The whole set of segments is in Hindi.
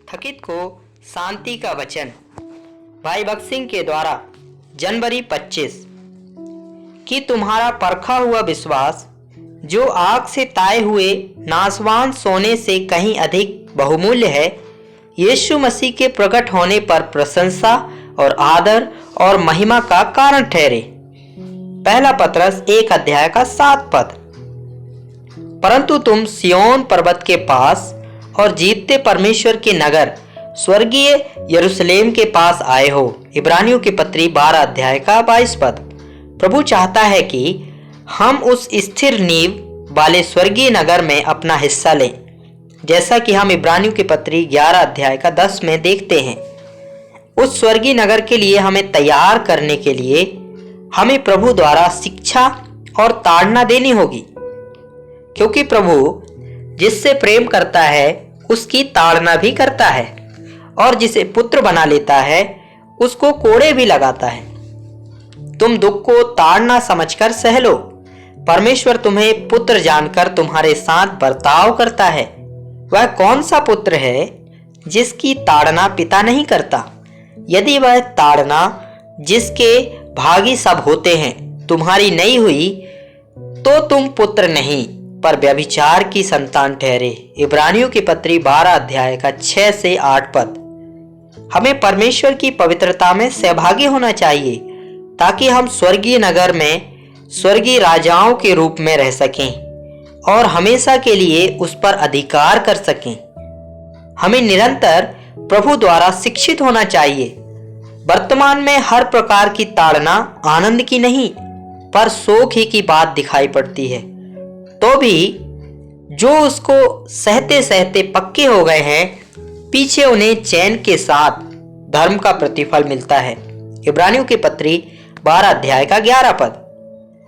थकित को शांति का वचन। भाई भगत सिंह के द्वारा जनवरी 25। कि तुम्हारा परखा हुआ विश्वास जो आग से ताए हुए नासवान सोने से कहीं अधिक बहुमूल्य है, यीशु मसीह के प्रकट होने पर प्रशंसा और आदर और महिमा का कारण ठहरे। पहला पतरस 1:7। परंतु तुम सियोन पर्वत के पास और जीतते परमेश्वर के नगर स्वर्गीय यरूशलेम के पास आए हो। इब्रानियों की पत्री 12:22। प्रभु चाहता है कि हम उस स्थिर नींव वाले स्वर्गीय नगर में अपना हिस्सा लें, जैसा कि हम इब्रानियों की पत्री 11:10 में देखते हैं। उस स्वर्गीय नगर के लिए हमें तैयार करने के लिए हमें प्रभु द्वारा शिक्षा और ताड़ना देनी होगी, क्योंकि प्रभु जिससे प्रेम करता है उसकी ताड़ना भी करता है, और जिसे पुत्र बना लेता है उसको कोड़े भी लगाता है। तुम दुख को ताड़ना समझकर सह लो। परमेश्वर तुम्हें पुत्र जानकर तुम्हारे साथ बर्ताव करता है। वह कौन सा पुत्र है जिसकी ताड़ना पिता नहीं करता? यदि वह ताड़ना जिसके भागी सब होते हैं तुम्हारी नहीं हुई, तो तुम पुत्र नहीं पर व्यभिचार की संतान ठहरे। इब्रानियों की पत्री 12:6-8। हमें परमेश्वर की पवित्रता में सहभागी होना चाहिए ताकि हम स्वर्गीय नगर में स्वर्गीय राजाओं के रूप में रह सकें और हमेशा के लिए उस पर अधिकार कर सकें। हमें निरंतर प्रभु द्वारा शिक्षित होना चाहिए। वर्तमान में हर प्रकार की ताड़ना आनंद की नहीं पर शोक ही की बात दिखाई पड़ती है, तो भी जो उसको सहते सहते पक्के हो गए हैं, पीछे उन्हें चैन के साथ धर्म का प्रतिफल मिलता है। इब्रानियों की पत्री 12:11।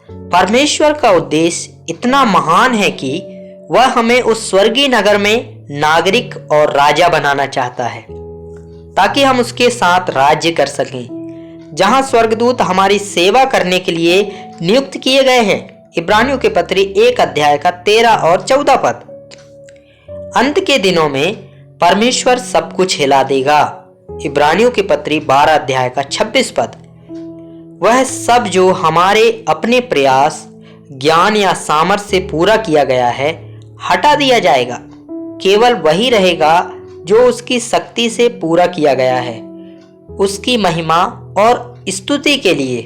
परमेश्वर का उद्देश्य इतना महान है कि वह हमें उस स्वर्गीय नगर में नागरिक और राजा बनाना चाहता है, ताकि हम उसके साथ राज्य कर सकें, जहां स्वर्गदूत हमारी सेवा करने के लिए नियुक्त किए गए हैं। इब्रानियों की पत्री 1:13-14। अंत के दिनों में परमेश्वर सब कुछ हिला देगा। इब्रानियों की पत्री 12:26। वह सब जो हमारे अपने प्रयास, ज्ञान या सामर्थ्य से पूरा किया गया है हटा दिया जाएगा। केवल वही रहेगा जो उसकी शक्ति से पूरा किया गया है। उसकी महिमा और स्तुति के लिए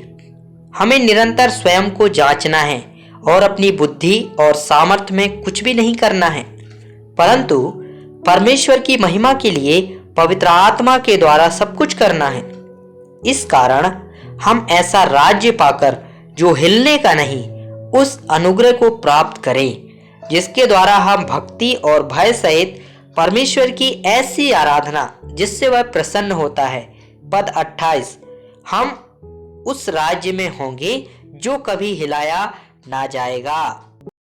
हमें निरंतर स्वयं को जांचना है और अपनी बुद्धि और सामर्थ्य में कुछ भी नहीं करना है, परंतु परमेश्वर की महिमा के लिए पवित्र आत्मा के द्वारा सब कुछ करना है। इस कारण हम ऐसा राज्य पाकर जो हिलने का नहीं, उस अनुग्रह को प्राप्त करें जिसके द्वारा हम भक्ति और भय सहित परमेश्वर की ऐसी आराधना जिससे वह प्रसन्न होता है। पद 28। हम उस राज्य में होंगे जो कभी हिलाया ना जाएगा।